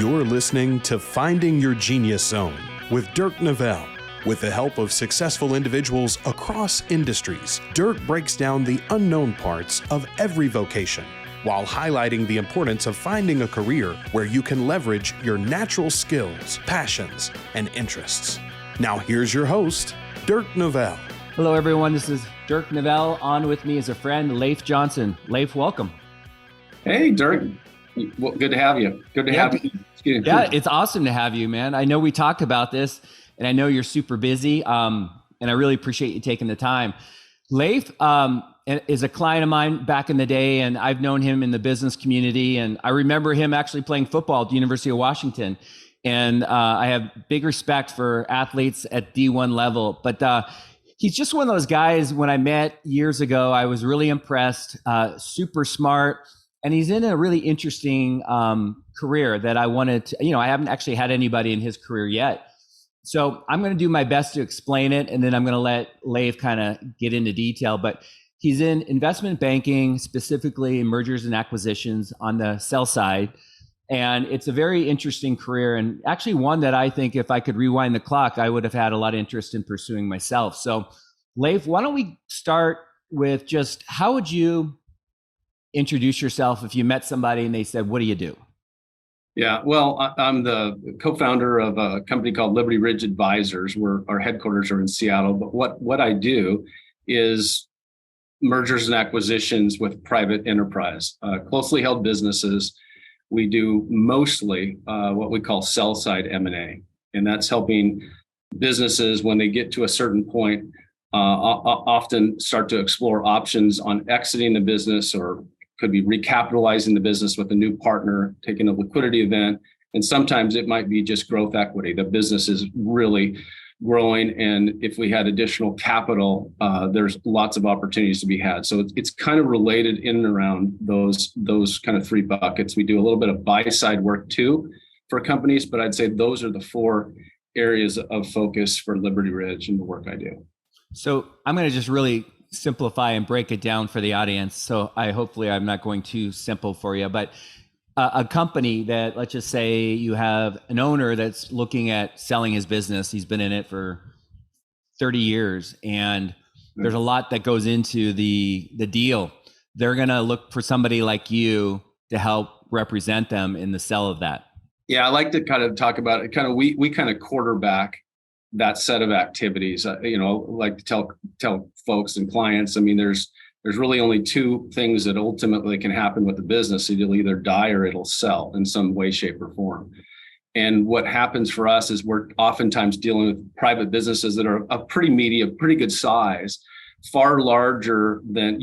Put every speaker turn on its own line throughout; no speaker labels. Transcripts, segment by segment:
You're listening to Finding Your Genius Zone with Dirk Nevelle. With the help of successful individuals across industries, Dirk breaks down the unknown parts of every vocation while highlighting the importance of finding a career where you can leverage your natural skills, passions, and interests. Now here's your host, Dirk Nevelle.
Hello everyone, this is Dirk Nevelle. On with me is a friend, Leif Johnson. Leif, welcome.
Hey, Dirk. Well, good to have you. Good to have you.
Yeah, it's awesome to have you, man. I know we talked about this, and I know you're super busy, and I really appreciate you taking the time. Leif is a client of mine back in the day, and I've known him in the business community, and I remember him actually playing football at the University of Washington. And I have big respect for athletes at D1 level, but he's just one of those guys. When I met years ago, I was really impressed, super smart. And he's in a really interesting career that I wanted to, I haven't actually had anybody in his career yet. So I'm going to do my best to explain it, and then I'm going to let Leif kind of get into detail. But he's in investment banking, specifically mergers and acquisitions on the sell side. And it's a very interesting career, and actually one that I think if I could rewind the clock, I would have had a lot of interest in pursuing myself. So Leif, why don't we start with just how would you introduce yourself if you met somebody and they said, what do you do?
Yeah, well, I'm the co-founder of a company called Liberty Ridge Advisors, where our headquarters are in Seattle. But what I do is mergers and acquisitions with private enterprise, closely held businesses. We do mostly what we call sell-side M&A, and that's helping businesses when they get to a certain point, often start to explore options on exiting the business, or could be recapitalizing the business with a new partner, taking a liquidity event. And sometimes it might be just growth equity. The business is really growing, and if we had additional capital, there's lots of opportunities to be had. So it's kind of related in and around those kind of three buckets. We do a little bit of buy-side work too for companies, but I'd say those are the four areas of focus for Liberty Ridge and the work I do.
So I'm going to just really simplify and break it down for the audience. So hopefully I'm not going too simple for you, but a company that, let's just say you have an owner that's looking at selling his business. He's been in it for 30 years and there's a lot that goes into the deal. They're going to look for somebody like you to help represent them in the sell of that.
Yeah, I like to kind of talk about it. We kind of quarterback that set of activities. Like to tell folks and clients, I mean, there's really only two things that ultimately can happen with the business. It'll either die or it'll sell in some way, shape, or form. And what happens for us is we're oftentimes dealing with private businesses that are a pretty good size, far larger than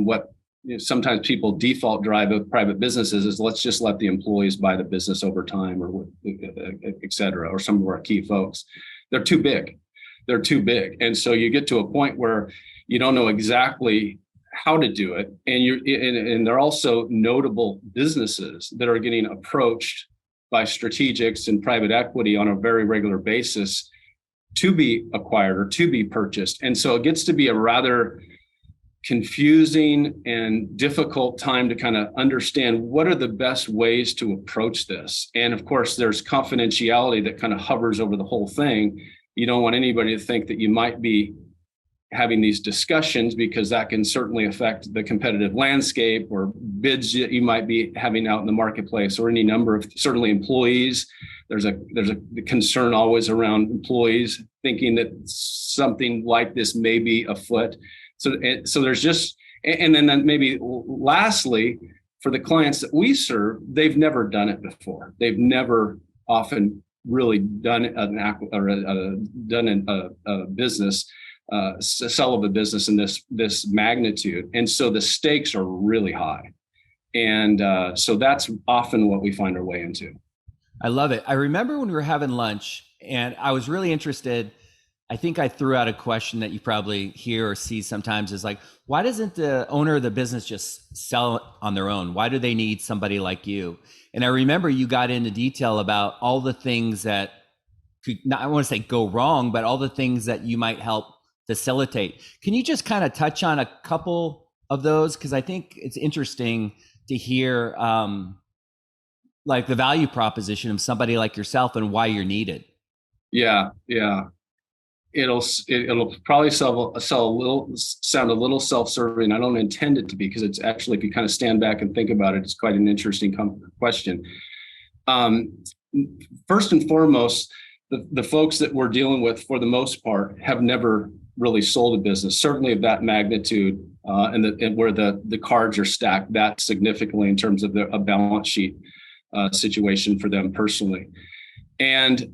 what sometimes people default drive of private businesses is let's just let the employees buy the business over time, or et cetera, or some of our key folks. They're too big. And so you get to a point where you don't know exactly how to do it. And they're also notable businesses that are getting approached by strategics and private equity on a very regular basis to be acquired or to be purchased. And so it gets to be a rather confusing and difficult time to kind of understand what are the best ways to approach this. And of course, there's confidentiality that kind of hovers over the whole thing. You don't want anybody to think that you might be having these discussions, because that can certainly affect the competitive landscape or bids that you might be having out in the marketplace, or any number of certainly employees. There's a concern always around employees thinking that something like this may be afoot. So there's just, and then maybe lastly, for the clients that we serve, they've never done it before. They've never often really done a business, sell of a business in this magnitude. And so the stakes are really high. And so that's often what we find our way into.
I love it. I remember when we were having lunch and I was really interested. I think I threw out a question that you probably hear or see sometimes is like, why doesn't the owner of the business just sell it on their own? Why do they need somebody like you? And I remember you got into detail about all the things that could, not, I want to say go wrong, but all the things that you might help facilitate. Can you just kind of touch on a couple of those? Because I think it's interesting to hear like the value proposition of somebody like yourself and why you're needed.
Yeah. It'll probably sound a little self-serving. I don't intend it to be, because it's actually, if you kind of stand back and think about it, it's quite an interesting question. First and foremost, the folks that we're dealing with, for the most part, have never really sold a business, certainly of that magnitude, and where the cards are stacked that significantly in terms of a balance sheet situation for them personally. And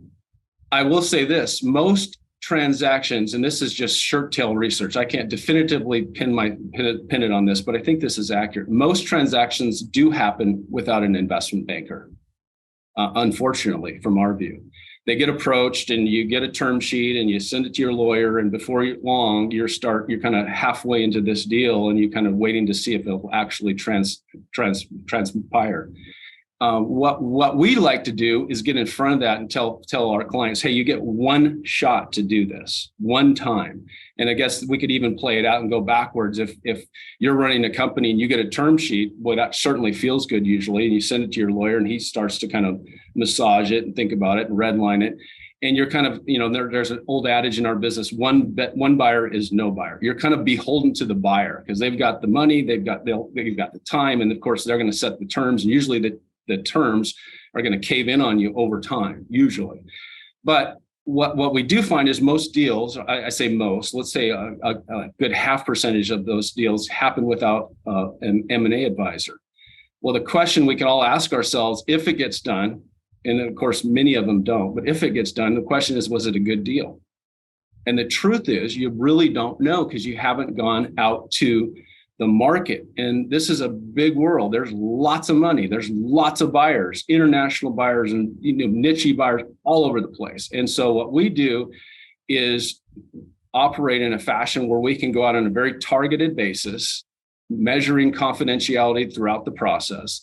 I will say this: most transactions, and this is just shirt tail research, I can't definitively pin it on this, but I think this is accurate. Most transactions do happen without an investment banker, unfortunately, from our view. They get approached and you get a term sheet and you send it to your lawyer, and before long you're kind of halfway into this deal and you're kind of waiting to see if it'll actually transpire. What we like to do is get in front of that and tell our clients, hey, you get one shot to do this one time. And I guess we could even play it out and go backwards. If you're running a company and you get a term sheet, well, that certainly feels good usually. And you send it to your lawyer and he starts to kind of massage it and think about it and redline it. And you're kind of, there's an old adage in our business: one buyer is no buyer. You're kind of beholden to the buyer because they've got the money, they've got the time, and of course they're going to set the terms. And usually the terms are going to cave in on you over time, usually. But what we do find is most deals, I say most, let's say a good half percentage of those deals happen without an M&A advisor. Well, the question we can all ask ourselves, if it gets done, and of course many of them don't, but if it gets done, the question is, was it a good deal? And the truth is, you really don't know, because you haven't gone out to the market. And this is a big world. There's lots of money. There's lots of buyers, international buyers and niche buyers all over the place. And so what we do is operate in a fashion where we can go out on a very targeted basis, measuring confidentiality throughout the process,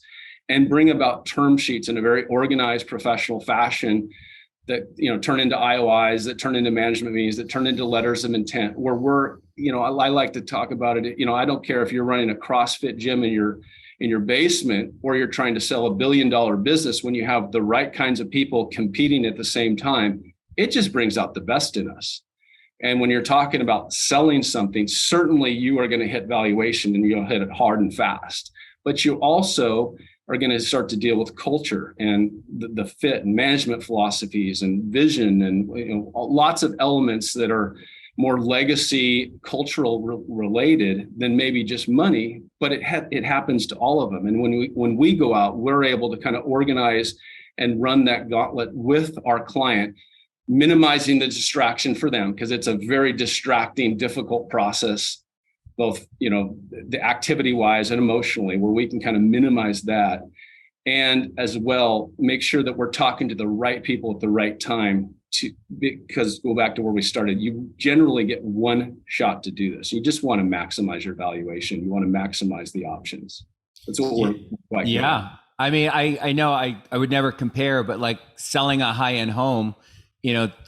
and bring about term sheets in a very organized, professional fashion that turn into IOIs, that turn into management meetings, that turn into letters of intent, where we're, I like to talk about it. I don't care if you're running a CrossFit gym in your basement, or you're trying to sell $1 billion business. When you have the right kinds of people competing at the same time, it just brings out the best in us. And when you're talking about selling something, certainly you are going to hit valuation and you'll hit it hard and fast, but you also are going to start to deal with culture and the fit and management philosophies and vision and lots of elements that are more legacy cultural related than maybe just money, but it happens to all of them. And when we go out, we're able to kind of organize and run that gauntlet with our client, minimizing the distraction for them, because it's a very distracting, difficult process, both, the activity wise and emotionally, where we can kind of minimize that. And as well, make sure that we're talking to the right people at the right time, because go back to where we started, you generally get one shot to do this. You just want to maximize your valuation. You want to maximize the options. That's what we're like.
Yeah. I mean, I know I would never compare, but like selling a high-end home,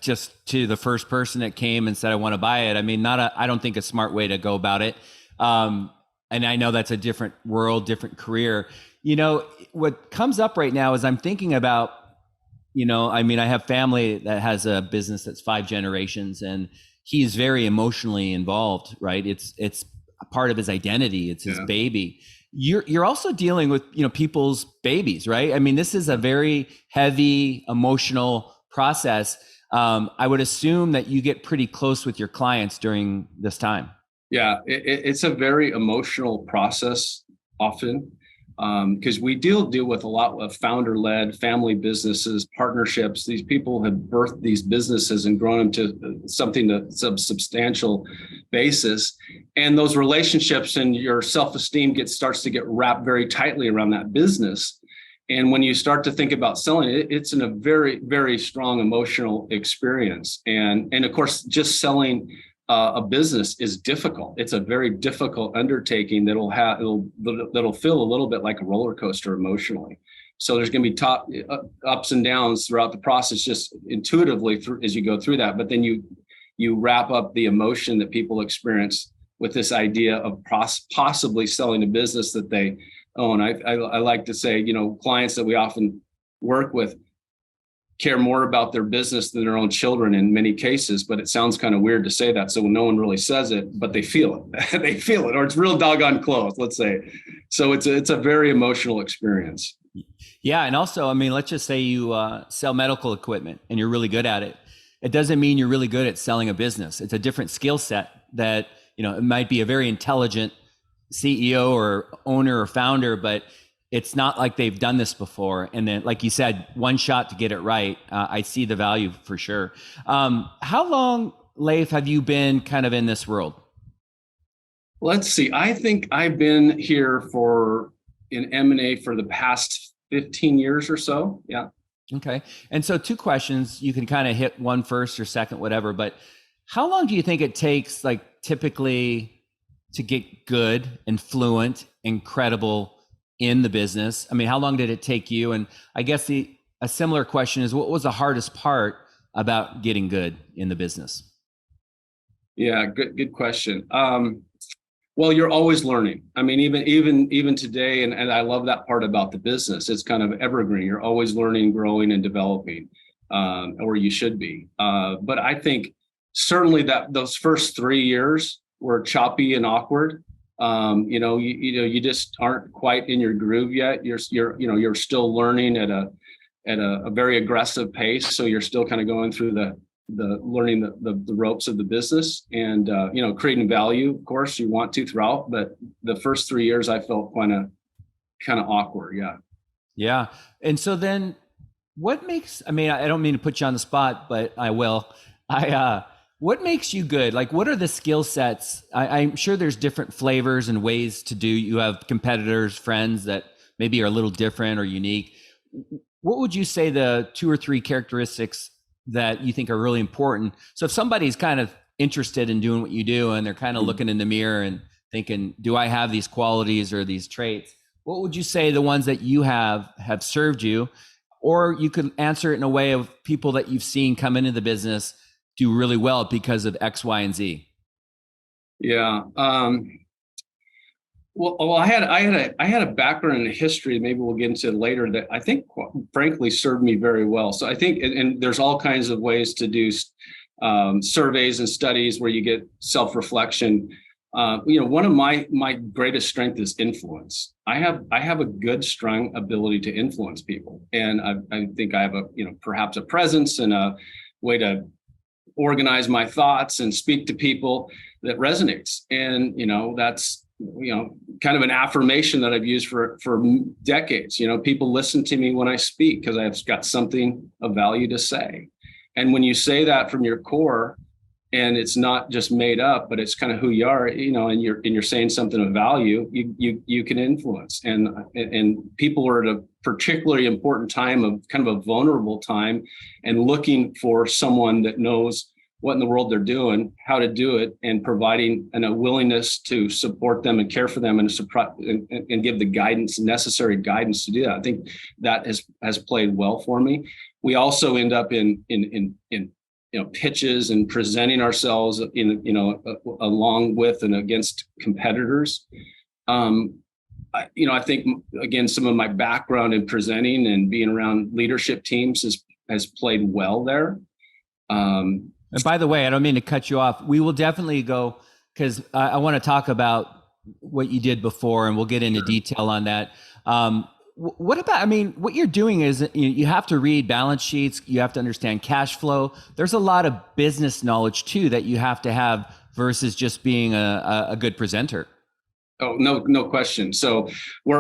just to the first person that came and said, I want to buy it. I mean, I don't think a smart way to go about it. And I know that's a different world, different career. What comes up right now is I'm thinking about, I have family that has a business that's 5 generations, and he's very emotionally involved, right? It's a part of his identity. It's his baby. You're also dealing with, people's babies, right? I mean, this is a very heavy emotional process. I would assume that you get pretty close with your clients during this time.
Yeah, it's a very emotional process often, because we deal with a lot of founder-led family businesses, partnerships. These people have birthed these businesses and grown them to something that's a substantial basis. And those relationships and your self-esteem starts to get wrapped very tightly around that business. And when you start to think about selling it, it's in a very, very strong emotional experience. And of course, just selling a business is difficult. It's a very difficult undertaking that'll feel a little bit like a roller coaster emotionally. So there's going to be ups and downs throughout the process, just intuitively as you go through that. But then you wrap up the emotion that people experience with this idea of possibly selling a business that they own. I like to say, clients that we often work with care more about their business than their own children in many cases, but it sounds kind of weird to say that. So no one really says it, but they feel it. They feel it, or it's real doggone close, let's say. So it's a very emotional experience.
Yeah. And also, I mean, let's just say you sell medical equipment and you're really good at it. It doesn't mean you're really good at selling a business. It's a different skill set that, it might be a very intelligent CEO or owner or founder, but it's not like they've done this before. And then, like you said, one shot to get it right. I see the value for sure. How long, Leif, have you been kind of in this world?
Let's see. I think I've been here in M&A for the past 15 years or so. Yeah.
Okay. And so 2 questions, you can kind of hit one first or second, whatever, but how long do you think it takes, like, typically to get good and fluent and credible in the business? I mean, how long did it take you? And I guess a similar question is, what was the hardest part about getting good in the business?
Yeah, good question. Well, you're always learning. I mean, even today, and I love that part about the business. It's kind of evergreen. You're always learning, growing, and developing, or you should be. But I think certainly that those first 3 years were choppy and awkward. You just aren't quite in your groove yet. You're still learning at a very aggressive pace. So you're still kind of going through the learning the ropes of the business, and creating value. Of course, you want to throughout, but the first 3 years I felt kind of awkward. Yeah.
Yeah. And so then what makes, I mean, I don't mean to put you on the spot, but I will. What makes you good? Like, what are the skill sets? I'm sure there's different flavors and ways to do. You have competitors, friends that maybe are a little different or unique. What would you say the 2 or 3 characteristics that you think are really important? So if somebody's kind of interested in doing what you do and they're kind of looking in the mirror and thinking, do I have these qualities or these traits? What would you say the ones that you have served you? Or you could answer it in a way of people that you've seen come into the business do really well because of X, Y, and Z.
Yeah. Well, I had a background in history. Maybe we'll get into it later that I think, frankly, served me very well. So I think, and there's all kinds of ways to do surveys and studies where you get self-reflection. One of my greatest strength is influence. I have a good, strong ability to influence people, and I think I have perhaps a presence and a way to organize my thoughts and speak to people that resonates. And, that's, kind of an affirmation that I've used for decades. People listen to me when I speak because I've got something of value to say. And when you say that from your core, and it's not just made up, but it's kind of who you are, and you're saying something of value, you can influence. And people are at a particularly important time, of kind of a vulnerable time, and looking for someone that knows what in the world they're doing, how to do it, and providing a willingness to support them and care for them, and give the necessary guidance to do that. I think that has played well for me. We also end up in pitches and presenting ourselves along with and against competitors. I think, again, some of my background in presenting and being around leadership teams has played well there.
And by the way, I don't mean to cut you off. We will definitely go, because I want to talk about what you did before, and we'll get into detail on that. What about, what you're doing is you have to read balance sheets. You have to understand cash flow. There's a lot of business knowledge too that you have to have versus just being a good presenter.
Oh, no question. So we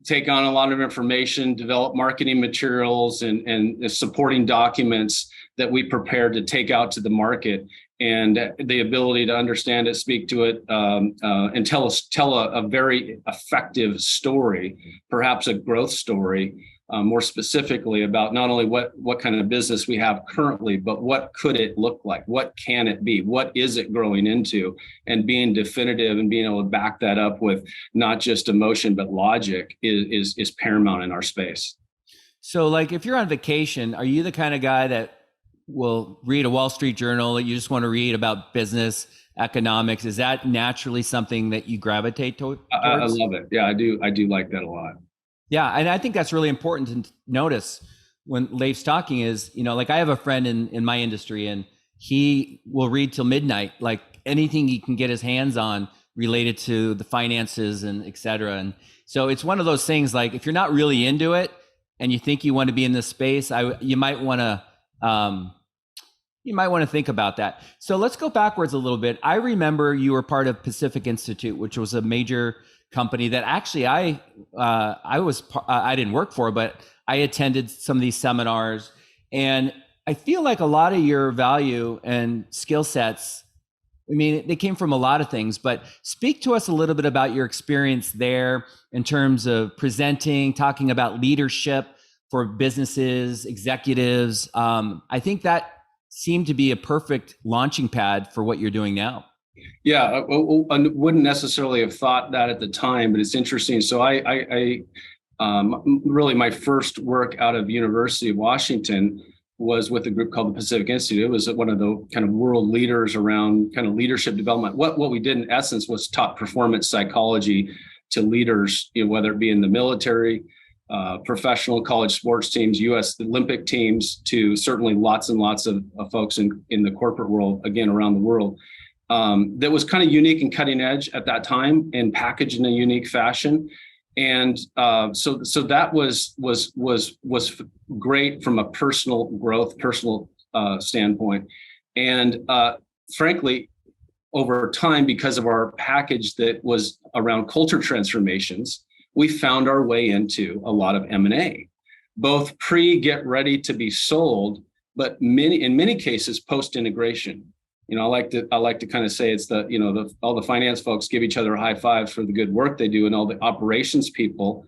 take on a lot of information, develop marketing materials and supporting documents that we prepare to take out to the market. And the ability to understand it, speak to it, and tell a very effective story, perhaps a growth story, more specifically about not only what kind of business we have currently, but what could it look like? What can it be? What is it growing into? And being definitive and being able to back that up with not just emotion, but logic is paramount in our space.
So, like, if you're on vacation, are you the kind of guy that will read a Wall Street Journal, that you just want to read about business, economics? Is that naturally something that you gravitate towards?
I love it. Yeah, I do like that a lot.
Yeah, and I think that's really important to notice when Leif's talking is, like I have a friend in my industry and he will read till midnight, like anything he can get his hands on related to the finances and et cetera. And so it's one of those things, like if you're not really into it and you think you want to be in this space, you might want to think about that. So let's go backwards a little bit. I remember you were part of Pacific Institute, which was a major company that actually I didn't work for, but I attended some of these seminars, and I feel like a lot of your value and skill sets, I mean, they came from a lot of things, but speak to us a little bit about your experience there in terms of presenting, talking about leadership for businesses, executives. I think that seemed to be a perfect launching pad for what you're doing now.
Yeah, I wouldn't necessarily have thought that at the time, but it's interesting. So I really my first work out of University of Washington was with a group called the Pacific Institute. It was one of the kind of world leaders around kind of leadership development. What we did in essence was taught performance psychology to leaders, whether it be in the military, professional college sports teams, U.S. Olympic teams, to certainly lots and lots of folks in the corporate world, again, around the world. That was kind of unique and cutting edge at that time and packaged in a unique fashion. And so that was great from a personal growth, personal standpoint. And frankly, over time, because of our package that was around culture transformations, we found our way into a lot of M&A, both get ready to be sold, but in many cases post-integration. I like to kind of say it's all the finance folks give each other high fives for the good work they do, and all the operations people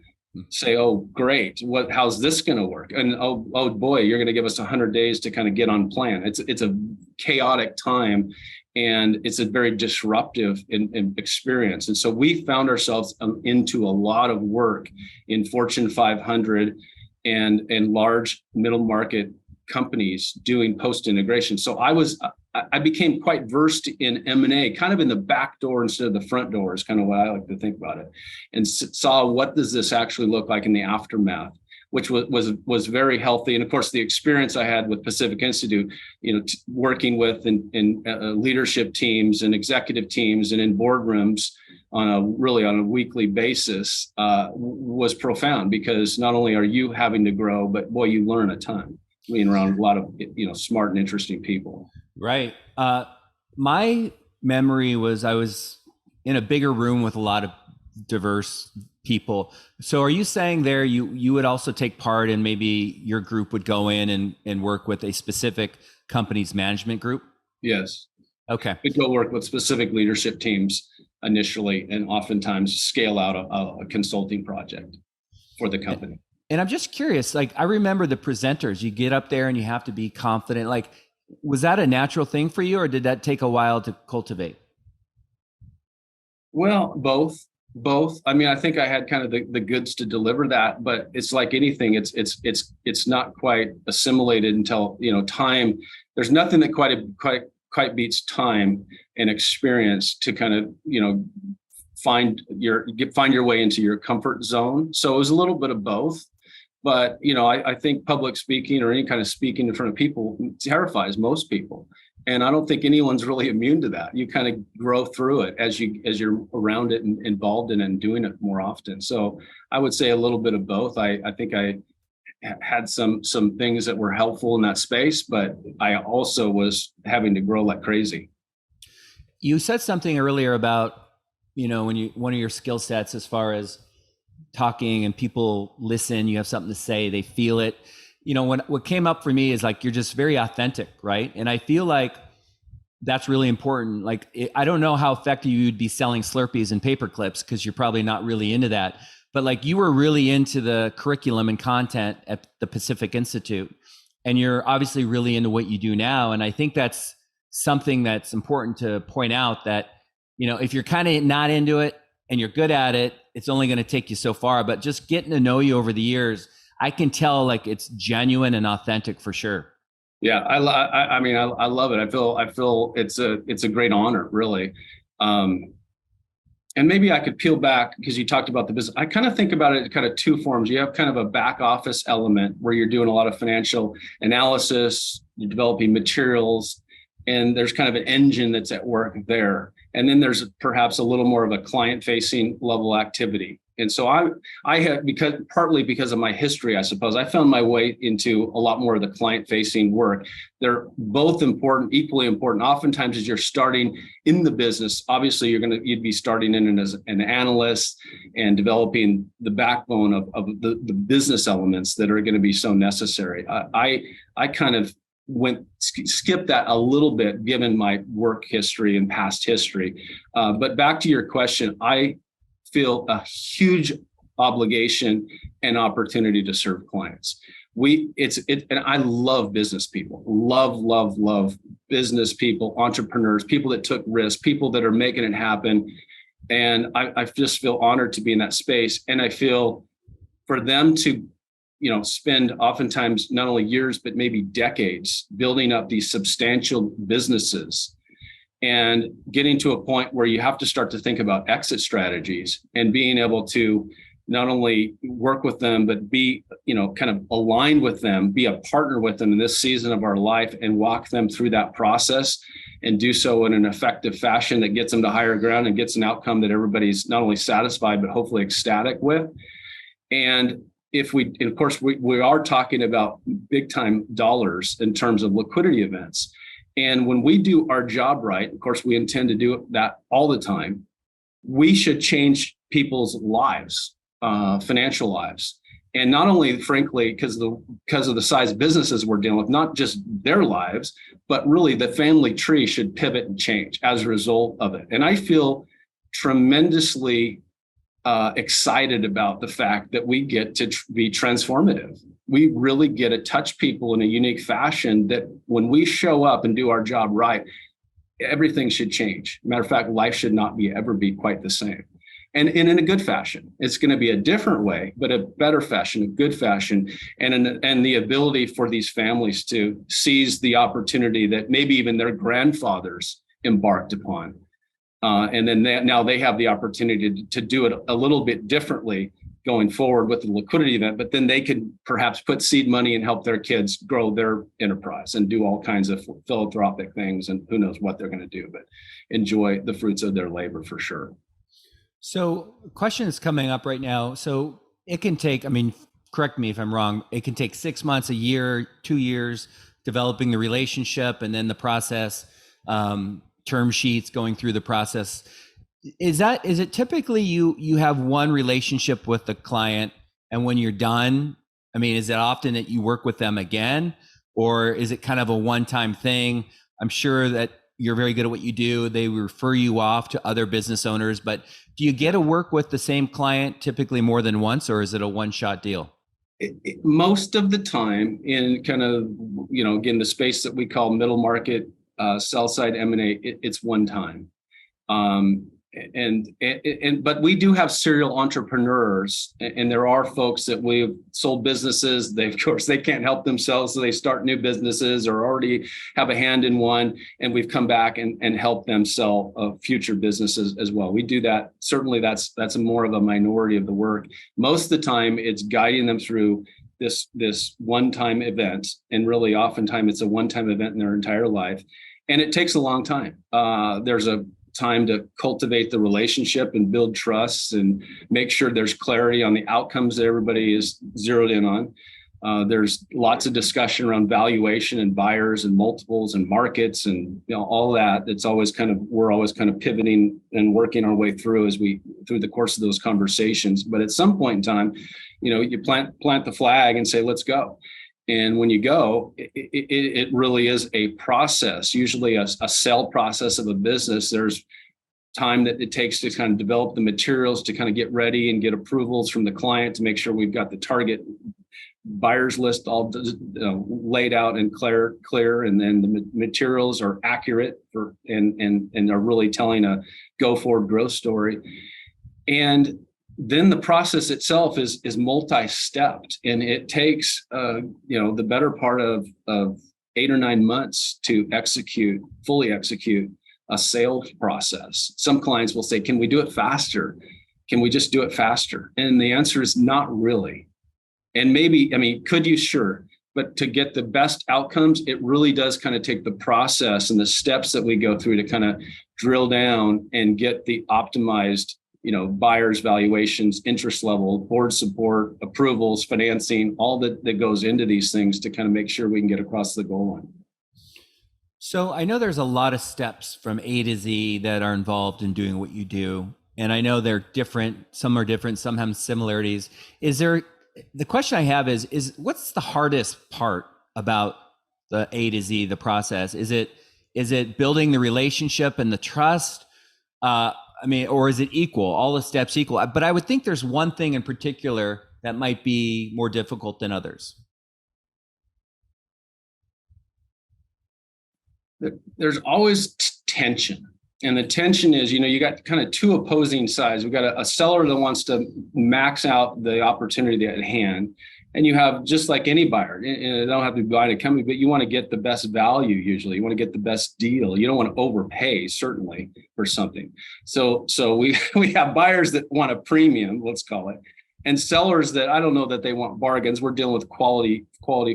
say, "Oh, great! How's this going to work?" And oh boy, you're going to give us 100 days to kind of get on plan. It's a chaotic time, and it's a very disruptive experience. And so we found ourselves into a lot of work in Fortune 500 and large middle market companies doing post-integration. So I became quite versed in M&A, kind of in the back door instead of the front door is kind of what I like to think about it, and saw what does this actually look like in the aftermath, which was very healthy. And of course, the experience I had with Pacific Institute, working with in leadership teams and executive teams and in boardrooms on a weekly basis was profound, because not only are you having to grow, but boy, you learn a ton being around a lot of smart and interesting people.
Right. My memory was I was in a bigger room with a lot of diverse people. So are you saying there you would also take part in, maybe your group would go in and work with a specific company's management group?
Yes.
Okay.
We'd go work with specific leadership teams initially, and oftentimes scale out a consulting project for the company.
And I'm just curious, like I remember the presenters, you get up there and you have to be confident. Like, was that a natural thing for you, or did that take a while to cultivate?
Well, both. I mean, I think I had kind of the goods to deliver that, but it's like anything, it's not quite assimilated until, time. There's nothing that quite beats time and experience to kind of, find your way into your comfort zone. So it was a little bit of both. But, I think public speaking or any kind of speaking in front of people terrifies most people. And I don't think anyone's really immune to that. You kind of grow through it as you're around it and involved in it and doing it more often. So I would say a little bit of both. I think I had some things that were helpful in that space, but I also was having to grow like crazy.
You said something earlier about, one of your skill sets as far as talking and people listen, you have something to say, they feel it. What came up for me is like, you're just very authentic, right? And I feel like that's really important. Like, I don't know how effective you'd be selling Slurpees and paper clips, because you're probably not really into that. But like, you were really into the curriculum and content at the Pacific Institute, and you're obviously really into what you do now. And I think that's something that's important to point out, that, if you're kind of not into it and you're good at it, it's only going to take you so far. But just getting to know you over the years, I can tell like it's genuine and authentic for sure.
Yeah, I mean, I love it. I feel it's a great honor, really. and maybe I could peel back because you talked about the business. I kind of think about it in kind of two forms. You have kind of a back office element where you're doing a lot of financial analysis, you're developing materials, and there's kind of an engine that's at work there. And then there's perhaps a little more of a client-facing level activity. And so I had, partly because of my history, I suppose, I found my way into a lot more of the client-facing work. They're both important, equally important. Oftentimes, as you're starting in the business, obviously you'd be starting in as an analyst and developing the backbone of the business elements that are going to be so necessary. I kind of skip that a little bit given my work history and past history. But back to your question, I feel a huge obligation and opportunity to serve clients. And I love business people, love business people, entrepreneurs, people that took risks, people that are making it happen. And I just feel honored to be in that space. And I feel for them to, spend oftentimes not only years, but maybe decades building up these substantial businesses and getting to a point where you have to start to think about exit strategies and being able to not only work with them, but be, kind of aligned with them, be a partner with them in this season of our life and walk them through that process and do so in an effective fashion that gets them to higher ground and gets an outcome that everybody's not only satisfied, but hopefully ecstatic with. And of course, we are talking about big time dollars in terms of liquidity events. And when we do our job right, of course, we intend to do that all the time. We should change people's lives, financial lives. And not only, frankly, because of the size of businesses we're dealing with, not just their lives, but really the family tree should pivot and change as a result of it. And I feel tremendously excited about the fact that we get to be transformative. We really get to touch people in a unique fashion that when we show up and do our job right, everything should change. Matter of fact, life should not ever be quite the same. And in a good fashion. It's going to be a different way, but a better fashion, a good fashion, and the ability for these families to seize the opportunity that maybe even their grandfathers embarked upon. And then now they have the opportunity to do it a little bit differently going forward with the liquidity event, but then they could perhaps put seed money and help their kids grow their enterprise and do all kinds of philanthropic things, and who knows what they're going to do, but enjoy the fruits of their labor for sure.
So question is coming up right now. So it can take, correct me if I'm wrong, it can take 6 months, a year, 2 years, developing the relationship and then the process, term sheets, going through the process. Is it typically you have one relationship with the client and when you're done, is it often that you work with them again, or is it kind of a one-time thing? I'm sure that you're very good at what you do. They refer you off to other business owners, but do you get to work with the same client typically more than once, or is it a one-shot deal?
Most of the time in kind of, again, the space that we call middle market, sell side M&A, it's one time. But we do have serial entrepreneurs, and there are folks that we've sold businesses. Of course, they can't help themselves, so they start new businesses or already have a hand in one, and we've come back and helped them sell future businesses as well. We do that. Certainly, that's more of a minority of the work. Most of the time, it's guiding them through this one-time event, and really, oftentimes, it's a one-time event in their entire life, and it takes a long time. There's a time to cultivate the relationship and build trust and make sure there's clarity on the outcomes that everybody is zeroed in on. There's lots of discussion around valuation and buyers and multiples and markets and all that. We're always kind of pivoting and working our way through through the course of those conversations. But at some point in time, you plant the flag and say, let's go. And when you go, it really is a process, usually a sell process of a business. There's time that it takes to kind of develop the materials to kind of get ready and get approvals from the client to make sure we've got the target buyers list all laid out and clear, and then the materials are accurate and are really telling a go forward growth story. And then the process itself is multi-stepped, and it takes the better part of 8 or 9 months to fully execute a sales process. Some clients will say, can we do it faster? Can we just do it faster? And the answer is not really. And maybe, I mean, could you? Sure. But to get the best outcomes, it really does kind of take the process and the steps that we go through to kind of drill down and get the optimized, buyers, valuations, interest level, board support, approvals, financing, all that goes into these things to kind of make sure we can get across the goal line.
So I know there's a lot of steps from A to Z that are involved in doing what you do. And I know they're different. Some are different, some have similarities. The question I have is what's the hardest part about the A to Z, the process? Is it building the relationship and the trust? Or is it equal, all the steps equal? But I would think there's one thing in particular that might be more difficult than others.
There's always tension. And the tension is, you got kind of two opposing sides. We've got a seller that wants to max out the opportunity at hand. And you have, just like any buyer, and they don't have to be buying a company, but you want to get the best value usually. You want to get the best deal. You don't want to overpay, certainly, for something. So we have buyers that want a premium, let's call it, and sellers that I don't know that they want bargains. We're dealing with quality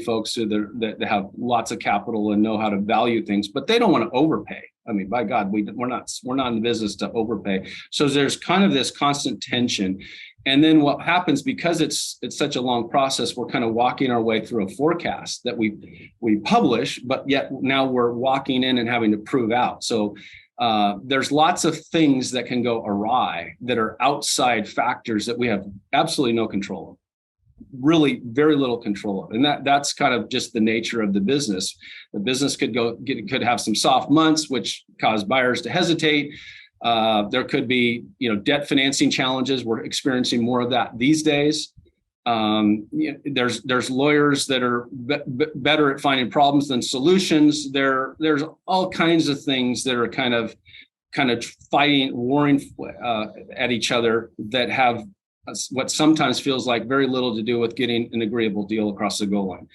folks that have lots of capital and know how to value things, but they don't want to overpay. I mean, by God, we're not in the business to overpay. So there's kind of this constant tension. And then what happens, because it's such a long process, we're kind of walking our way through a forecast that we publish, but yet now we're walking in and having to prove out. So there's lots of things that can go awry that are outside factors that we have absolutely no control of. Really very little control of. And that's kind of just the nature of the business. The business could have some soft months, which cause buyers to hesitate. There could be, debt financing challenges. We're experiencing more of that these days. There's lawyers that are better at finding problems than solutions. There's all kinds of things that are kind of warring at each other that have what sometimes feels like very little to do with getting an agreeable deal across the goal line.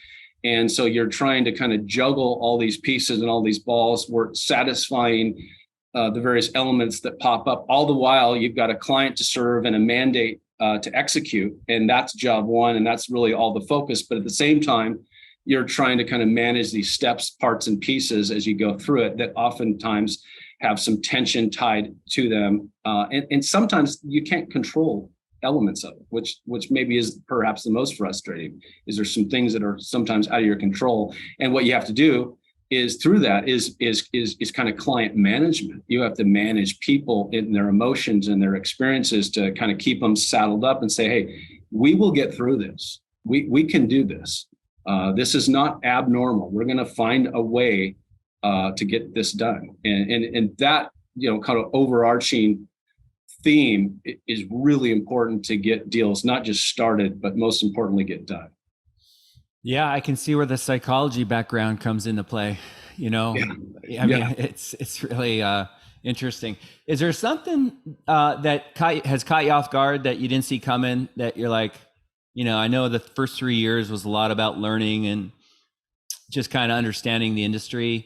And so you're trying to kind of juggle all these pieces and all these balls. We're satisfying the various elements that pop up. All the while, you've got a client to serve and a mandate to execute. And that's job one. And that's really all the focus. But at the same time, you're trying to kind of manage these steps, parts, and pieces as you go through it that oftentimes have some tension tied to them. And sometimes you can't control elements of it, which maybe is perhaps the most frustrating. Is there some things that are sometimes out of your control, and what you have to do is through that is kind of client management. You have to manage people in their emotions and their experiences to kind of keep them saddled up and say, hey, we will get through this. We can do this. This is not abnormal. We're going to find a way to get this done, and that kind of overarching theme is really important to get deals not just started, but most importantly, get done.
Yeah, I can see where the psychology background comes into play. I mean, it's really interesting. Is there something that has caught you off guard that you didn't see coming, that you're like, I know the first 3 years was a lot about learning and just kind of understanding the industry,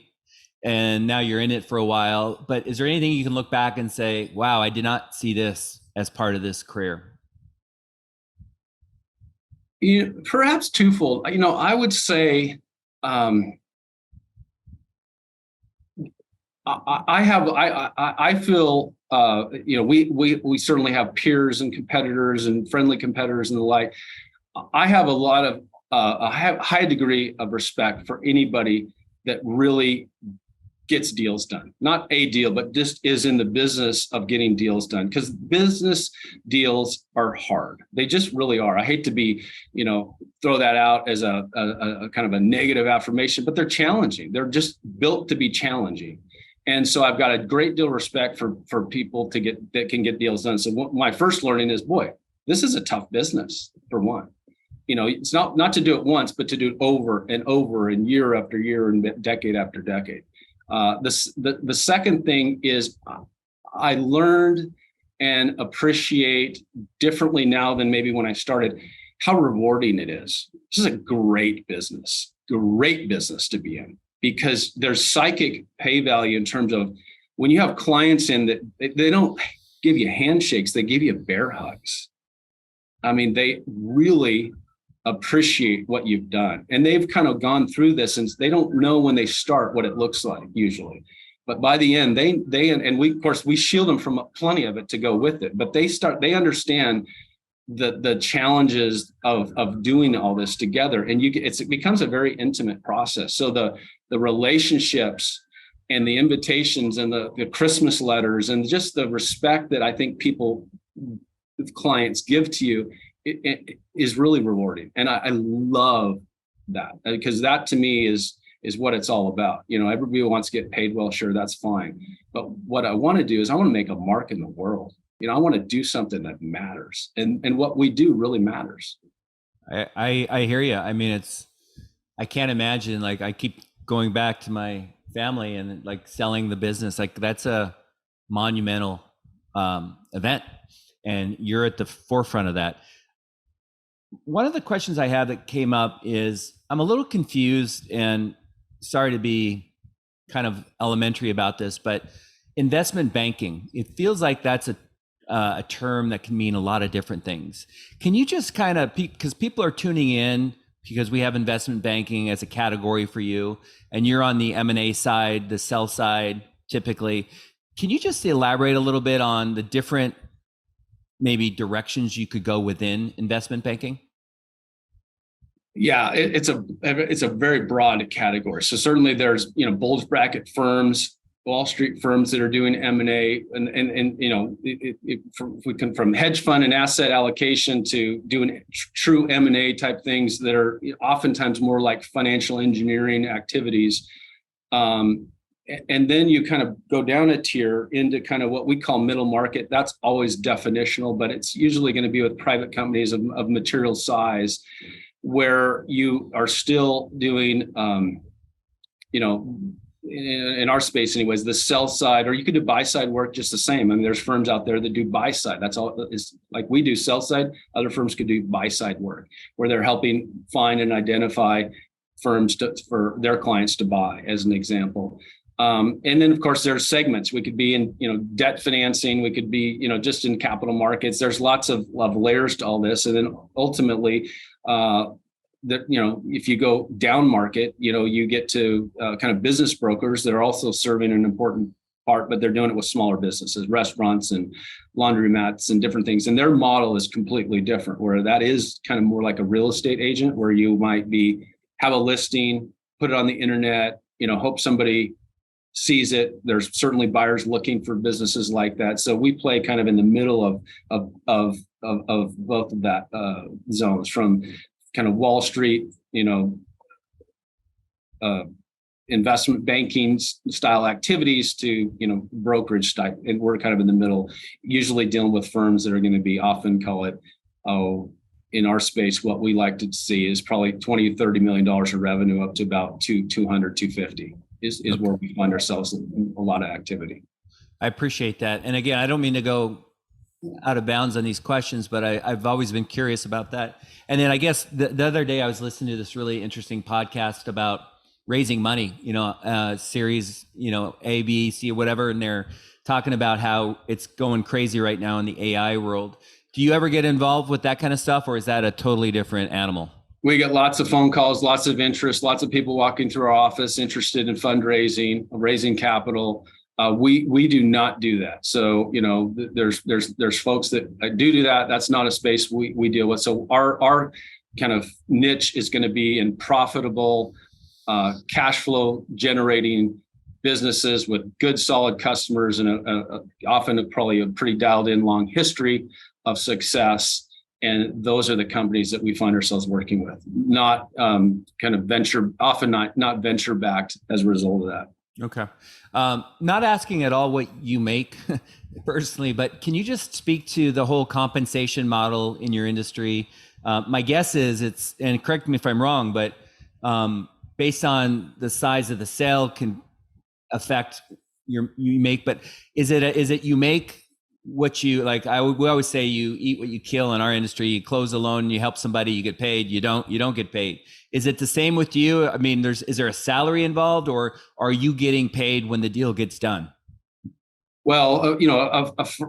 and now you're in it for a while, but is there anything you can look back and say, wow, I did not see this as part of this career?
Perhaps twofold. I would say I feel we certainly have peers and competitors and friendly competitors and the like. I have a high degree of respect for anybody that really gets deals done. Not a deal, but just is in the business of getting deals done, because business deals are hard. They just really are. I hate to be, throw that out as a kind of a negative affirmation, but they're challenging. They're just built to be challenging. And so I've got a great deal of respect for people that can get deals done. So my first learning is, boy, this is a tough business, for one. It's not to do it once, but to do it over and over and year after year and decade after decade. The second thing is I learned and appreciate differently now than maybe when I started how rewarding it is. This is a great business to be in, because there's psychic pay value in terms of when you have clients in that, they don't give you handshakes, they give you bear hugs. I mean, they really appreciate what you've done. And they've kind of gone through this, and they don't know when they start what it looks like usually. But by the end, and we, of course, we shield them from plenty of it to go with it. But they understand the challenges of doing all this together, and it becomes a very intimate process. So the relationships and the invitations and the Christmas letters and just the respect that I think clients give to you, it is really rewarding. And I love that, because that to me is what it's all about. Everybody wants to get paid well, sure, that's fine. But what I want to do is I want to make a mark in the world. I want to do something that matters, and what we do really matters.
I hear you. I mean, I can't imagine, like, I keep going back to my family and like selling the business. Like, that's a monumental event, and you're at the forefront of that. One of the questions I have that came up is, I'm a little confused, and sorry to be kind of elementary about this, but investment banking, it feels like that's a term that can mean a lot of different things. Can you just kind of, because people are tuning in because we have investment banking as a category for you, and you're on the M&A side, the sell side typically. Can you just elaborate a little bit on the different maybe directions you could go within investment banking?
Yeah, it's a very broad category. So certainly there's bulge bracket firms, Wall Street firms that are doing M&A, and if we can, from hedge fund and asset allocation to doing true M&A type things that are oftentimes more like financial engineering activities. And then you kind of go down a tier into kind of what we call middle market. That's always definitional, but it's usually going to be with private companies of material size, where you are still doing, in our space anyways, the sell side, or you could do buy side work just the same. I mean, there's firms out there that do buy side. That's all. Is like we do sell side. Other firms could do buy side work, where they're helping find and identify firms for their clients to buy, as an example. And then of course there's segments. We could be in, debt financing. We could be, just in capital markets. There's lots of layers to all this. And then ultimately, if you go down market, you get to kind of business brokers that are also serving an important part, but they're doing it with smaller businesses, restaurants and laundromats and different things. And their model is completely different, where that is kind of more like a real estate agent, where you might have a listing, put it on the internet, hope somebody sees it. There's certainly buyers looking for businesses like that. So we play kind of in the middle of both of that zones, from kind of Wall Street, investment banking style activities to, brokerage type. And we're kind of in the middle, usually dealing with firms that are going to be, often call it, in our space, what we like to see is probably $20, $30 million of revenue up to about 200, 250 is where we find ourselves in a lot of activity.
I appreciate that. And again, I don't mean to go out of bounds on these questions, but I've always been curious about that. And then I guess the other day I was listening to this really interesting podcast about raising money, series, A, B, C, whatever. And they're talking about how it's going crazy right now in the AI world. Do you ever get involved with that kind of stuff, or is that a totally different animal?
We get lots of phone calls, lots of interest, lots of people walking through our office interested in fundraising, raising capital. We do not do that. So, there's folks that do that. That's not a space we deal with. So our kind of niche is going to be in profitable, cash flow generating businesses with good, solid customers, and often probably a pretty dialed in long history of success. And those are the companies that we find ourselves working with, not kind of often not venture backed as a result of that.
Okay. Not asking at all what you make personally, but can you just speak to the whole compensation model in your industry? My guess is and correct me if I'm wrong, but based on the size of the sale can affect you make, but is it you make what you like? We always say you eat what you kill in our industry. You close a loan, you help somebody, you get paid. You don't get paid. Is it the same with you? I mean, is there a salary involved, or are you getting paid when the deal gets done?
Well,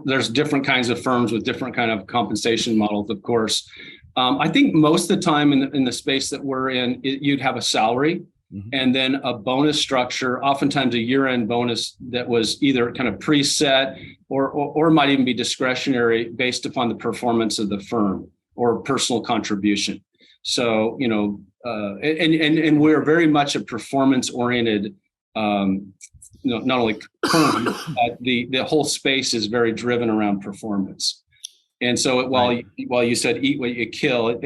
there's different kinds of firms with different kind of compensation models, of course. I think most of the time in the space that we're in, you'd have a salary and then a bonus structure, oftentimes a year-end bonus that was either kind of preset or might even be discretionary based upon the performance of the firm or personal contribution. So, and we're very much a performance-oriented not only firm, the whole space is very driven around performance. And so while you said eat what you kill,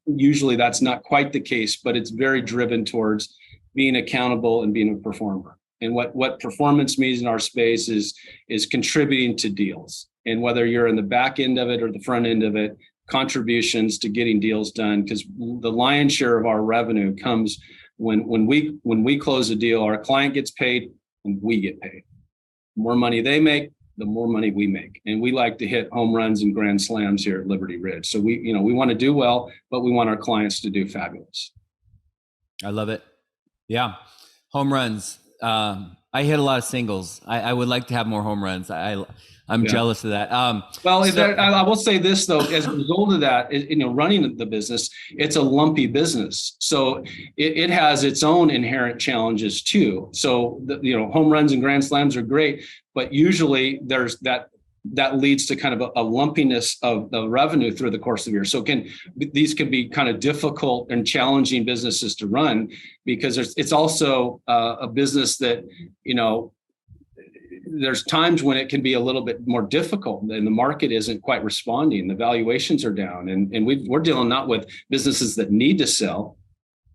usually that's not quite the case, but it's very driven towards being accountable and being a performer. And what performance means in our space is contributing to deals. And whether you're in the back end of it or the front end of it, contributions to getting deals done, because the lion's share of our revenue comes when we close a deal, our client gets paid and we get paid. The more money they make, the more money we make. And we like to hit home runs and grand slams here at Liberty Ridge. So we want to do well, but we want our clients to do fabulous.
I love it. Yeah. Home runs. I hit a lot of singles. I would like to have more home runs. I'm jealous of that.
I will say this though, as a result of that, running the business, it's a lumpy business. So it has its own inherent challenges too. So home runs and grand slams are great, but usually there's that leads to kind of a lumpiness of the revenue through the course of the year. So these can be kind of difficult and challenging businesses to run, because it's also a business that, there's times when it can be a little bit more difficult and the market isn't quite responding. The valuations are down, and we're dealing not with businesses that need to sell.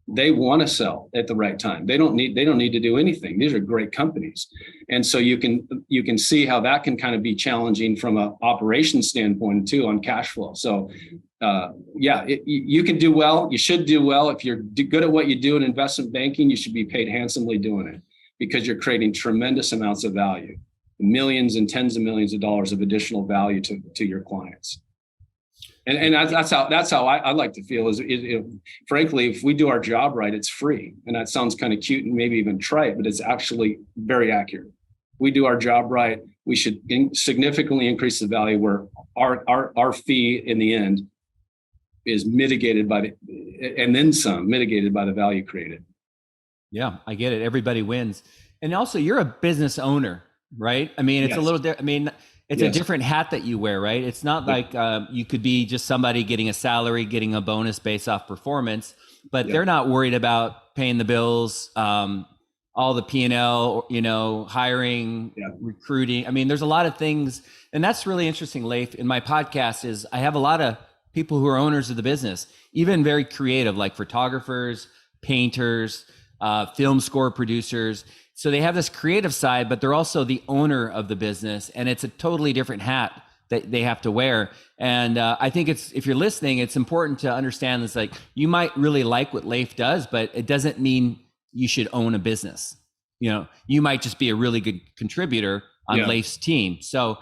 They want to sell at the right time. They don't need to do anything. These are great companies. And so you can see how that can kind of be challenging from an operations standpoint too on cash flow. So you can do well. You should do well. If you're good at what you do in investment banking, you should be paid handsomely doing it, because you're creating tremendous amounts of value, millions and tens of millions of dollars of additional value to your clients. And that's how I like to feel is frankly, if we do our job right, it's free. And that sounds kind of cute and maybe even trite, but it's actually very accurate. We do our job right. We should significantly increase the value where our fee in the end is mitigated and then some mitigated by the value created.
Yeah, I get it. Everybody wins. And also you're a business owner, right? I mean, it's a little it's a different hat that you wear, right? It's not like you could be just somebody getting a salary, getting a bonus based off performance, but they're not worried about paying the bills, all the P&L, hiring, recruiting. I mean, there's a lot of things, and that's really interesting, Leif. In my podcast is I have a lot of people who are owners of the business, even very creative, like photographers, painters, film score producers. So they have this creative side, but they're also the owner of the business, and it's a totally different hat that they have to wear. And I think if you're listening, it's important to understand this. Like, you might really like what Leif does, but it doesn't mean you should own a business. You might just be a really good contributor on Leif's team. So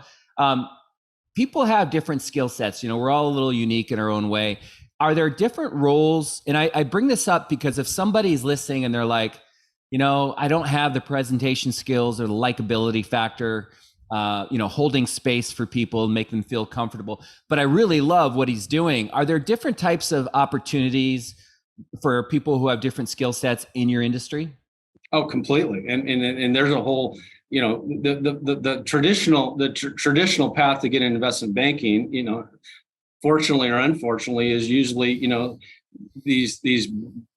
people have different skill sets. We're all a little unique in our own way. Are there different roles? And I bring this up because if somebody's listening and they're like, I don't have the presentation skills or the likability factor, holding space for people and make them feel comfortable, but I really love what he's doing. Are there different types of opportunities for people who have different skill sets in your industry?
Oh, completely. And there's a whole, the traditional path to get into investment banking, fortunately or unfortunately, is usually, these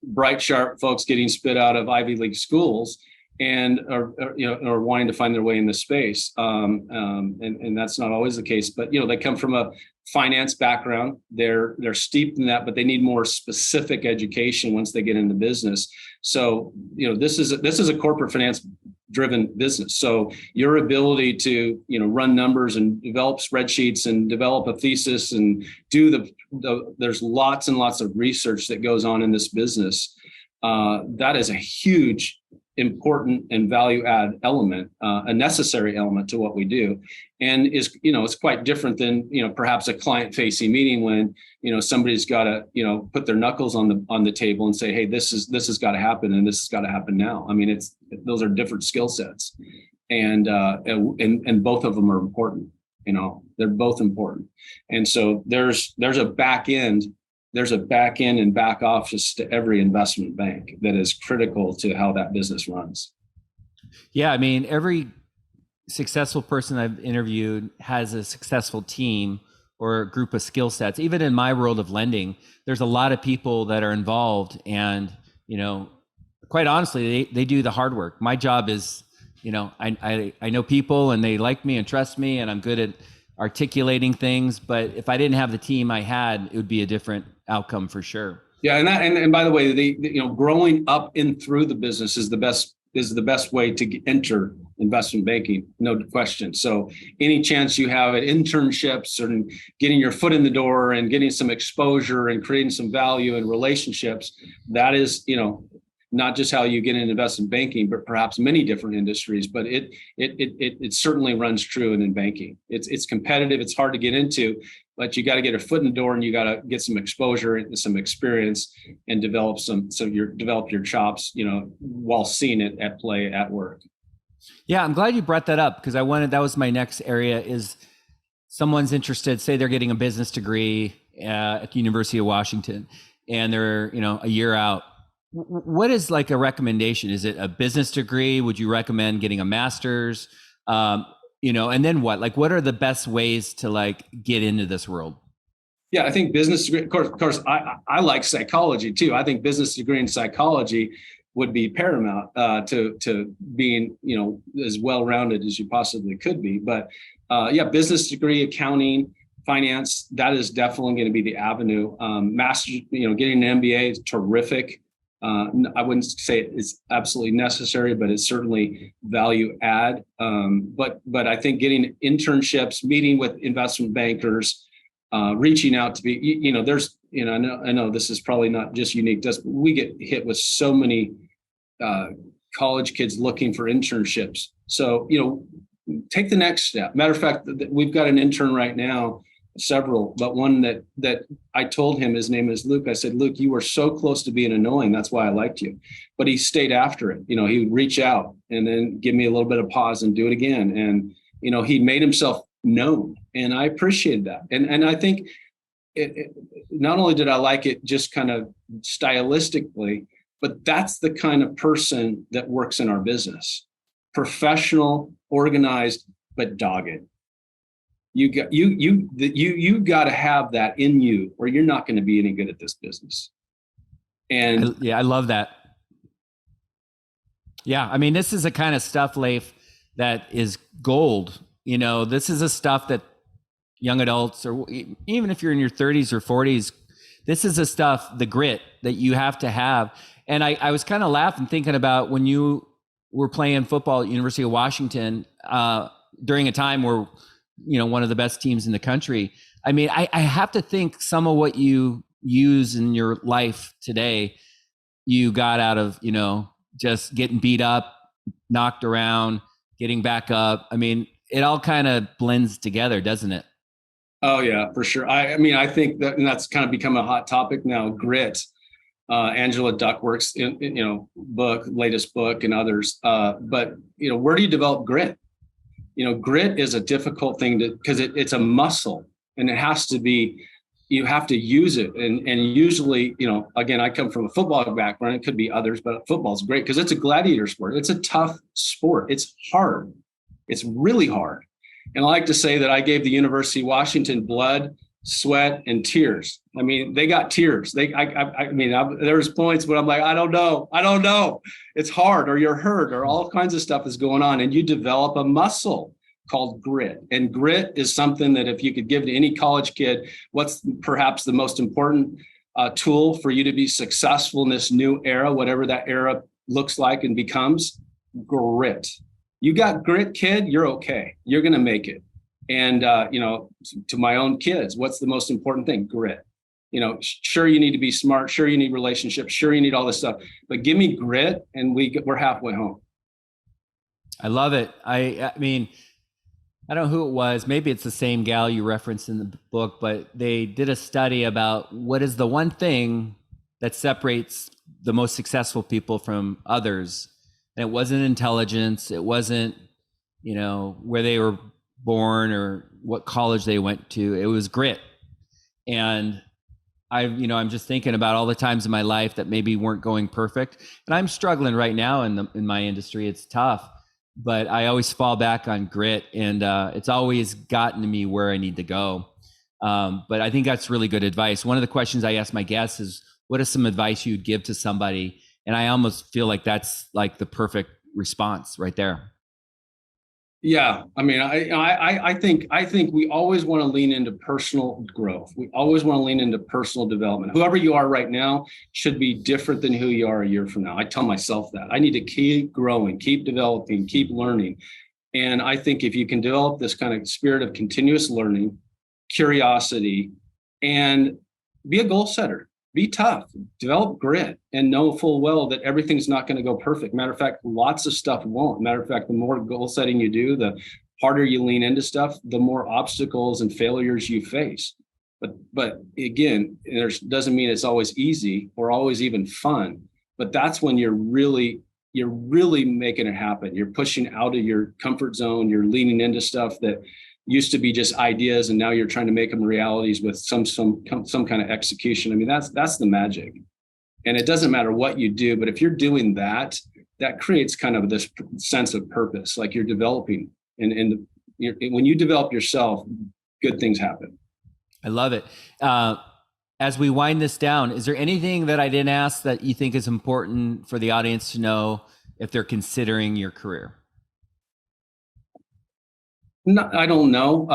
bright, sharp folks getting spit out of Ivy League schools and are wanting to find their way in the space. And that's not always the case, but they come from a finance background. They're steeped in that, but they need more specific education once they get into business. So this is a corporate finance driven business. So your ability to run numbers and develop spreadsheets and develop a thesis and do there's lots and lots of research that goes on in this business. That is a huge, important and value add element, a necessary element to what we do, and is it's quite different than perhaps a client facing meeting when somebody's got to put their knuckles on the table and say, hey, this has got to happen and this has got to happen now. I mean, those are different skill sets. and both of them are important. They're both important. And so there's a back end and back office to every investment bank that is critical to how that business runs.
Yeah, I mean, every successful person I've interviewed has a successful team or a group of skill sets. Even in my world of lending, there's a lot of people that are involved, and quite honestly, they do the hard work. My job is, I know people and they like me and trust me, and I'm good at articulating things. But if I didn't have the team I had, it would be a different outcome for sure.
Yeah, and by the way, growing up in through the business is the best way to enter investment banking, no question. So any chance you have at internships and getting your foot in the door and getting some exposure and creating some value and relationships, that is, not just how you get in investment banking, but perhaps many different industries. But it certainly runs true in banking. It's competitive. It's hard to get into, but you got to get a foot in the door and you got to get some exposure and some experience and develop your chops, while seeing it at play at work.
Yeah, I'm glad you brought that up, because that was my next area. Is someone's interested, say they're getting a business degree at the University of Washington, and they're a year out. What is like a recommendation? Is it a business degree? Would you recommend getting a master's? And then what? Like, what are the best ways to get into this world?
Yeah, I think business degree. Of course, I like psychology too. I think business degree in psychology would be paramount to being as well-rounded as you possibly could be. But business degree, accounting, finance, that is definitely going to be the avenue. Master, getting an MBA is terrific. I wouldn't say it's absolutely necessary, but it's certainly value add. But I think getting internships, meeting with investment bankers, reaching out to be, there's, I know this is probably not just unique to us, but we get hit with so many college kids looking for internships. So, take the next step. Matter of fact, we've got an intern right now, several, but one that I told him, his name is Luke. I said, Luke, you were so close to being annoying. That's why I liked you. But he stayed after it. He would reach out and then give me a little bit of pause and do it again. And, he made himself known, and I appreciated that. And I think not only did I like it just kind of stylistically, but that's the kind of person that works in our business. Professional, organized, but dogged. You got to have that in you, or you're not going to be any good at this business. And
I love that. Yeah, I mean, this is the kind of stuff, Leif, that is gold. This is the stuff that young adults, or even if you're in your 30s or 40s, this is the stuff, the grit that you have to have. And I was kind of laughing thinking about when you were playing football at University of Washington during a time where one of the best teams in the country. I mean, I have to think some of what you use in your life today, you got out of, just getting beat up, knocked around, getting back up. I mean, it all kind of blends together, doesn't it?
Oh yeah, for sure. I think that's kind of become a hot topic now, grit. Angela Duckworth's, latest book and others. But where do you develop grit? Grit is a difficult thing because it's a muscle, and it has to be, you have to use it. And usually, again, I come from a football background. It could be others, but football's great because it's a gladiator sport. It's a tough sport. It's hard. It's really hard. And I like to say that I gave the University of Washington blood, sweat, and tears. I mean, they got tears. There's points where I'm like, I don't know. It's hard, or you're hurt, or all kinds of stuff is going on. And you develop a muscle called grit. And grit is something that if you could give to any college kid, what's perhaps the most important tool for you to be successful in this new era, whatever that era looks like and becomes? Grit. You got grit, kid, you're okay. You're going to make it. And, to my own kids, what's the most important thing? Grit. Sure, you need to be smart. Sure, you need relationships. Sure, you need all this stuff. But give me grit, and we're halfway home.
I love it. I mean, I don't know who it was. Maybe it's the same gal you referenced in the book, but they did a study about what is the one thing that separates the most successful people from others. And it wasn't intelligence. It wasn't where they were born or what college they went to. It was grit. And I'm just thinking about all the times in my life that maybe weren't going perfect. And I'm struggling right now in my industry. It's tough, but I always fall back on grit, and it's always gotten to me where I need to go. But I think that's really good advice. One of the questions I ask my guests is, what is some advice you'd give to somebody? And I almost feel like that's like the perfect response right there.
Yeah, I mean, I think we always want to lean into personal growth. We always want to lean into personal development. Whoever you are right now should be different than who you are a year from now. I tell myself that I need to keep growing, keep developing, keep learning. And I think if you can develop this kind of spirit of continuous learning, curiosity, and be a goal setter, be tough, develop grit, and know full well that everything's not going to go perfect. Matter of fact, lots of stuff won't. Matter of fact, the more goal setting you do, the harder you lean into stuff, the more obstacles and failures you face. But again, it doesn't mean it's always easy or always even fun. But that's when you're really making it happen. You're pushing out of your comfort zone. You're leaning into stuff that used to be just ideas, and now you're trying to make them realities with some kind of execution. I mean, that's the magic. And it doesn't matter what you do, but if you're doing that, that creates kind of this sense of purpose, like you're developing. And when you develop yourself, good things happen.
I love it. As we wind this down, is there anything that I didn't ask that you think is important for the audience to know if they're considering your career?
No, I don't know.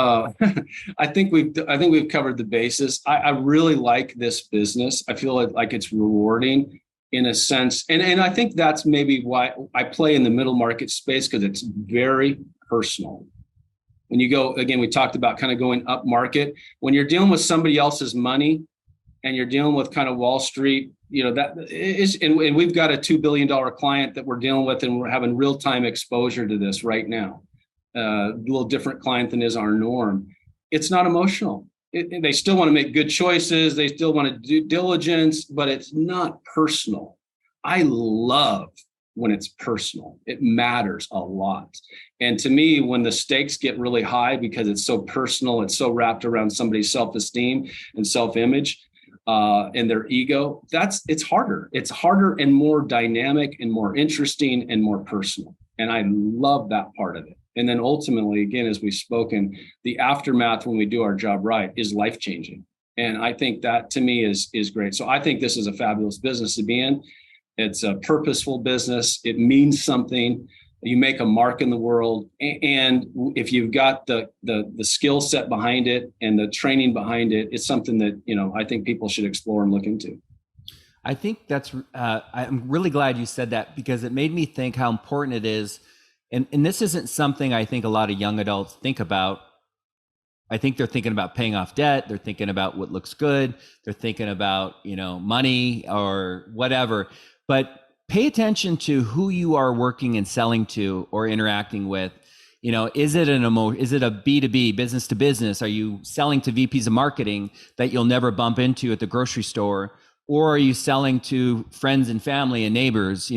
I think we've covered the basis. I really like this business. I feel like it's rewarding in a sense. And I think that's maybe why I play in the middle market space, because it's very personal. When you go, again, we talked about kind of going up market. When you're dealing with somebody else's money and you're dealing with kind of Wall Street, that is, and we've got a $2 billion client that we're dealing with, and we're having real-time exposure to this right now. A little different client than is our norm. It's not emotional. They still want to make good choices. They still want to do diligence, but it's not personal. I love when it's personal. It matters a lot. And to me, when the stakes get really high because it's so personal, it's so wrapped around somebody's self-esteem and self-image and their ego, it's harder. It's harder and more dynamic and more interesting and more personal. And I love that part of it. And then ultimately, again, as we've spoken, the aftermath when we do our job right is life-changing. And I think that to me is great. So I think this is a fabulous business to be in. It's a purposeful business. It means something. You make a mark in the world. And if you've got the skill set behind it and the training behind it, it's something that, I think people should explore and look into.
I think I'm really glad you said that, because it made me think how important it is. And this isn't something I think a lot of young adults think about. I think they're thinking about paying off debt. They're thinking about what looks good. They're thinking about, money or whatever. But pay attention to who you are working and selling to or interacting with. Is it a B2B, business to business? Are you selling to VPs of marketing that you'll never bump into at the grocery store? Or are you selling to friends and family and neighbors,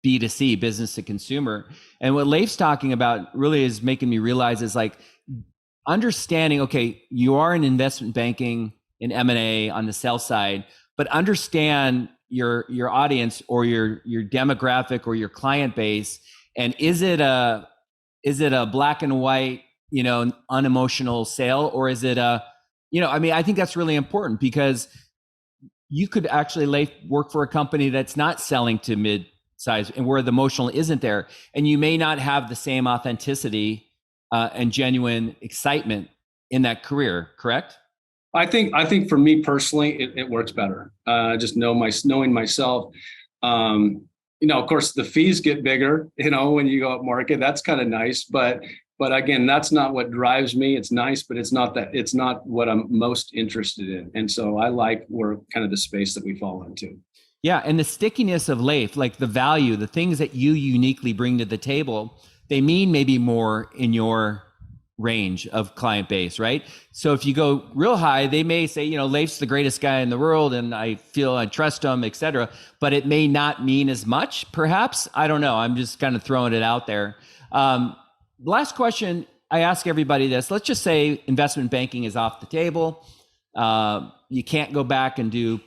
B2C, business to consumer? And what Leif's talking about really is making me realize is like understanding, okay, you are in investment banking and M&A on the sell side, but understand your audience or your demographic or your client base. And is it a black and white, unemotional sale, or is it I think that's really important, because you could actually, Leif, work for a company that's not selling to mid-size and where the emotional isn't there. And you may not have the same authenticity and genuine excitement in that career, correct?
I think for me personally, it works better. Just knowing myself. Of course, the fees get bigger, when you go up market. That's kind of nice. But again, that's not what drives me. It's nice, but it's not what I'm most interested in. And so I like where kind of the space that we fall into.
Yeah. And the stickiness of Leif, like the value, the things that you uniquely bring to the table, they mean maybe more in your range of client base, right? So if you go real high, they may say, Leif's the greatest guy in the world and I feel I trust him, et cetera, but it may not mean as much, perhaps. I don't know. I'm just kind of throwing it out there. last question, I ask everybody this. Let's just say investment banking is off the table. You can't go back and do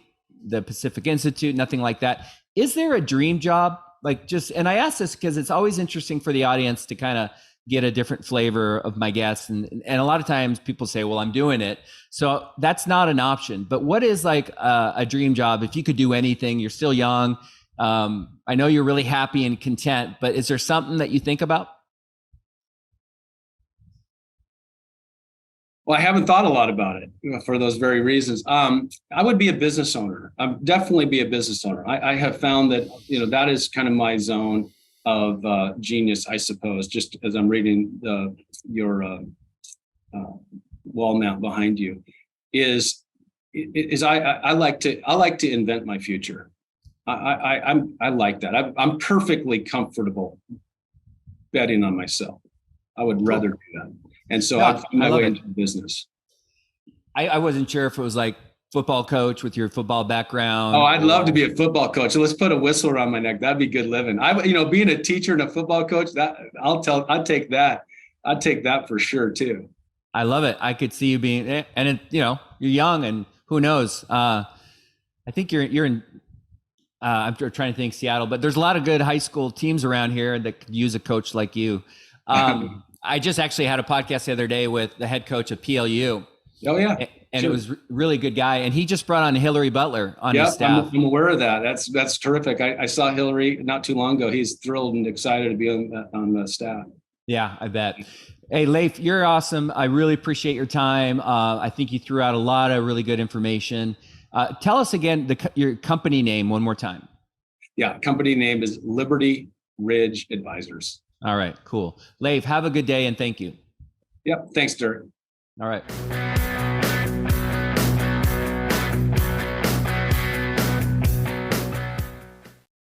the Pacific Institute, nothing like that. Is there a dream job? And I ask this because it's always interesting for the audience to kind of get a different flavor of my guests. And a lot of times people say, well, I'm doing it. So that's not an option. But what is like a dream job? If you could do anything, you're still young. I know you're really happy and content, but is there something that you think about?
Well, I haven't thought a lot about it for those very reasons. I would be a business owner. I'd definitely be a business owner. I have found that, that is kind of my zone of genius, I suppose, just as I'm reading your wall mount behind you, I like to invent my future. I like that. I'm perfectly comfortable betting on myself. I would rather do that. And so I found my way into business.
I wasn't sure if it was like football coach with your football background.
Oh, I'd love to be a football coach. So let's put a whistle around my neck. That'd be good living. Being a teacher and a football coach, I'd take that. I'd take that for sure too.
I love it. I could see you being, and you're young, and who knows? I think you're in. I'm trying to think Seattle, but there's a lot of good high school teams around here that could use a coach like you. I just actually had a podcast the other day with the head coach of PLU.
Oh yeah.
And sure. It was really good guy. And he just brought on Hillary Butler on his staff.
I'm aware of that. That's terrific. I saw Hillary not too long ago. He's thrilled and excited to be on the staff.
Yeah, I bet. Hey, Leif, you're awesome. I really appreciate your time. I think you threw out a lot of really good information. Tell us again your company name one more time.
Yeah, company name is Liberty Ridge Advisors.
All right, cool. Leif, have a good day and thank you.
Yep. Thanks, Dirk.
All right.